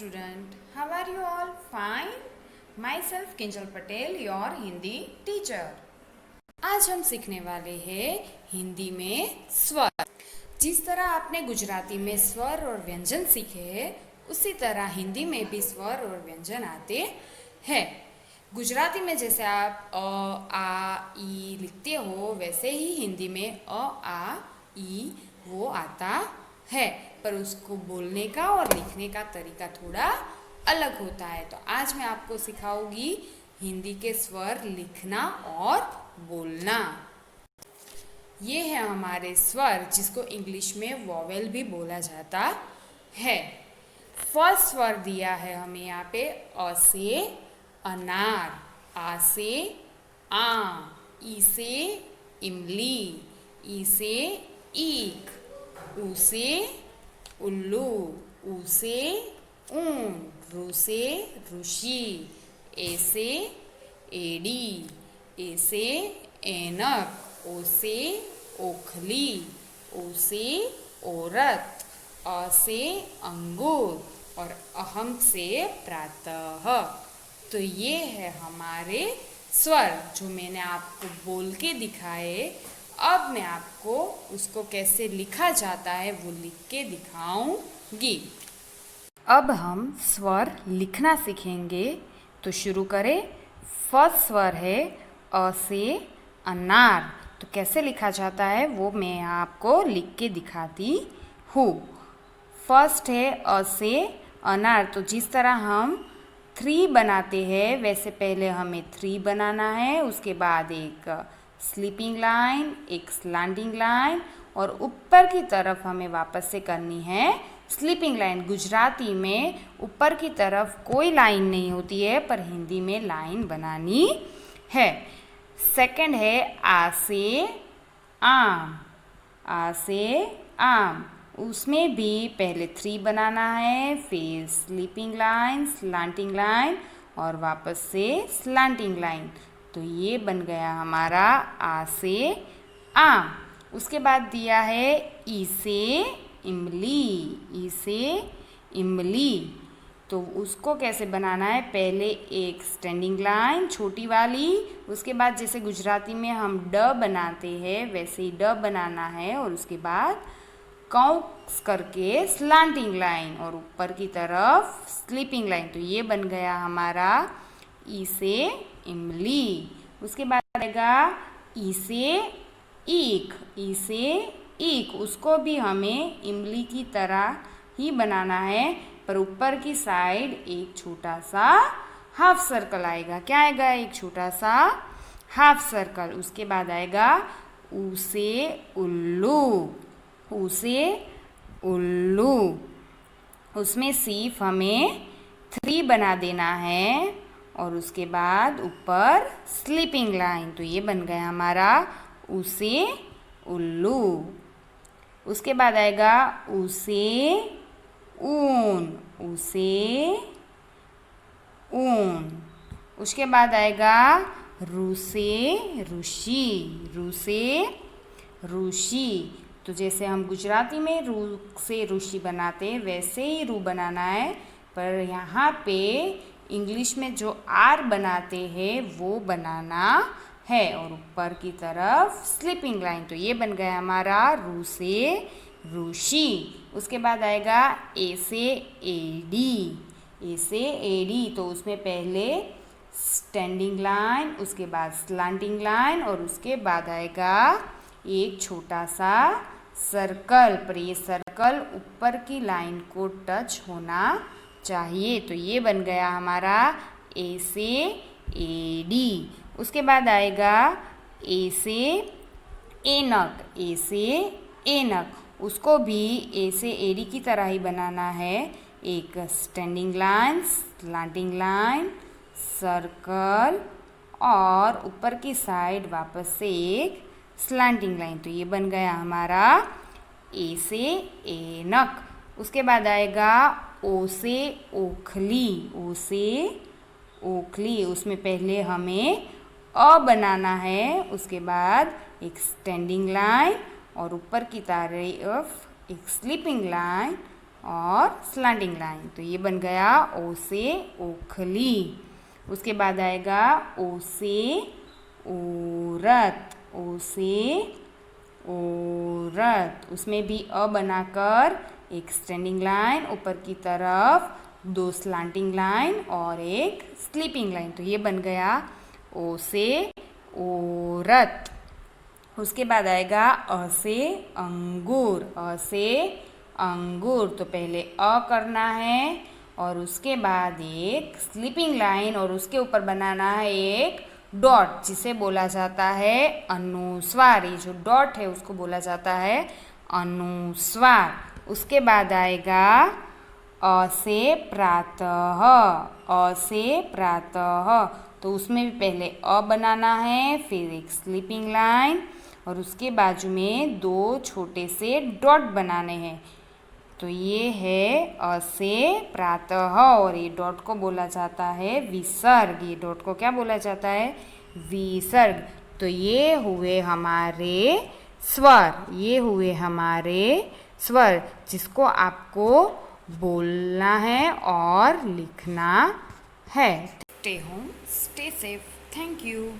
student, how are you all? Fine? Myself Kinjal Patel, your Hindi teacher. आज हम सीखने वाले हैं हिंदी में स्वर। जिस तरह आपने गुजराती में स्वर और व्यंजन सीखे हैं, उसी तरह हिंदी में भी स्वर और व्यंजन आते हैं। गुजराती में जैसे आप आ ई लिखते हो, वैसे ही हिंदी में आ ई वो आता है, पर उसको बोलने का और लिखने का तरीका थोड़ा अलग होता है। तो आज मैं आपको सिखाऊंगी हिंदी के स्वर लिखना और बोलना। ये है हमारे स्वर, जिसको इंग्लिश में वॉवेल भी बोला जाता है। फर्स्ट स्वर दिया है हमें यहाँ पे अ से अनार, आ से आम, ई से इमली, ई से ईख, ऊ से उल्लू, ऊ से ऊन, रू से ऋषि, ए से एड़ी, ए से ऐनक, ओ से ओखली, ओ से औरत, अ से अंगूर और अहम से प्रातः। तो ये है हमारे स्वर जो मैंने आपको बोल के दिखाए। अब मैं आपको उसको कैसे लिखा जाता है वो लिख के दिखाऊंगी। अब हम स्वर लिखना सीखेंगे, तो शुरू करें। फर्स्ट स्वर है अ से अनार। तो कैसे लिखा जाता है वो मैं आपको लिख के दिखाती हूँ। फर्स्ट है अ से अनार। तो जिस तरह हम 3 बनाते हैं, वैसे पहले हमें 3 बनाना है, उसके बाद एक स्लीपिंग लाइन, एक स्लैंडिंग लाइन और ऊपर की तरफ हमें वापस से करनी है स्लीपिंग लाइन। गुजराती में ऊपर की तरफ कोई लाइन नहीं होती है, पर हिंदी में लाइन बनानी है। सेकंड है आ से आम, आ से आम। उसमें भी पहले 3 बनाना है, फिर स्लीपिंग लाइन, स्लैंटिंग लाइन और वापस से स्लैंटिंग लाइन। तो ये बन गया हमारा आ से आम। उसके बाद दिया है ई से इमली, ई से इमली। तो उसको कैसे बनाना है, पहले एक स्टैंडिंग लाइन छोटी वाली, उसके बाद जैसे गुजराती में हम ड बनाते हैं वैसे ही ड बनाना है और उसके बाद कॉक्स करके स्लैंटिंग लाइन और ऊपर की तरफ स्लीपिंग लाइन। तो ये बन गया हमारा ई से इमली। उसके बाद आएगा ई से ईख, ई से ईख। उसको भी हमें इमली की तरह ही बनाना है, पर ऊपर की साइड एक छोटा सा हाफ सर्कल आएगा। क्या आएगा, एक छोटा सा हाफ सर्कल। उसके बाद आएगा ऊ से उल्लू, ऊ से उल्लू। उसमें सिर्फ हमें 3 बना देना है और उसके बाद ऊपर स्लीपिंग लाइन। तो ये बन गया हमारा ऊ से उल्लू। उसके बाद आएगा ऊ से ऊन, ऊ से ऊन। उसके बाद आएगा रू से ऋषि, रू से ऋषि। तो जैसे हम गुजराती में रू से ऋषि बनाते हैं, वैसे ही रू बनाना है, पर यहाँ पे इंग्लिश में जो आर बनाते हैं वो बनाना है और ऊपर की तरफ स्लीपिंग लाइन। तो ये बन गया हमारा रू से ऋषि। उसके बाद आएगा ए से एडी, ए से एडी। तो उसमें पहले स्टैंडिंग लाइन, उसके बाद स्लैंटिंग लाइन और उसके बाद आएगा एक छोटा सा सर्कल, पर ये सर्कल ऊपर की लाइन को टच होना चाहिए। तो ये बन गया हमारा ए से ए डी। उसके बाद आएगा ए से ऐनक, ए से ऐनक। उसको भी ए से ए डी की तरह ही बनाना है, एक standing line, slanting line, circle और ऊपर की साइड वापस से एक स्लैंटिंग लाइन। तो ये बन गया हमारा ए से ऐनक। उसके बाद आएगा ओ से ओखली, ओ से ओखली। उसमें पहले हमें अ बनाना है, उसके बाद एक स्टैंडिंग लाइन और ऊपर की तरफ एक स्लीपिंग लाइन और स्लैंडिंग लाइन। तो ये बन गया ओ से ओखली। उसके बाद आएगा ओ से औरत, ओ से औरत। उसमें भी अ बनाकर एक स्टैंडिंग लाइन, ऊपर की तरफ 2 स्लैंटिंग लाइन और एक स्लीपिंग लाइन। तो ये बन गया ओ से औरत। उसके बाद आएगा अ से अंगूर, अ से अंगूर। तो पहले अ करना है और उसके बाद एक स्लीपिंग लाइन और उसके ऊपर बनाना है एक डॉट, जिसे बोला जाता है अनुस्वार। ये जो डॉट है उसको बोला जाता है अनुस्वार। उसके बाद आएगा अ से प्रातः, अ से प्रातः। तो उसमें भी पहले अ बनाना है, फिर एक स्लीपिंग लाइन और उसके बाजू में 2 छोटे से डॉट बनाने हैं। तो ये है अ से प्रातः और ये डॉट को बोला जाता है विसर्ग। ये डॉट को क्या बोला जाता है? विसर्ग। तो ये हुए हमारे स्वर, ये हुए हमारे स्वर जिसको आपको बोलना है और लिखना है। Stay home, stay safe. Thank you.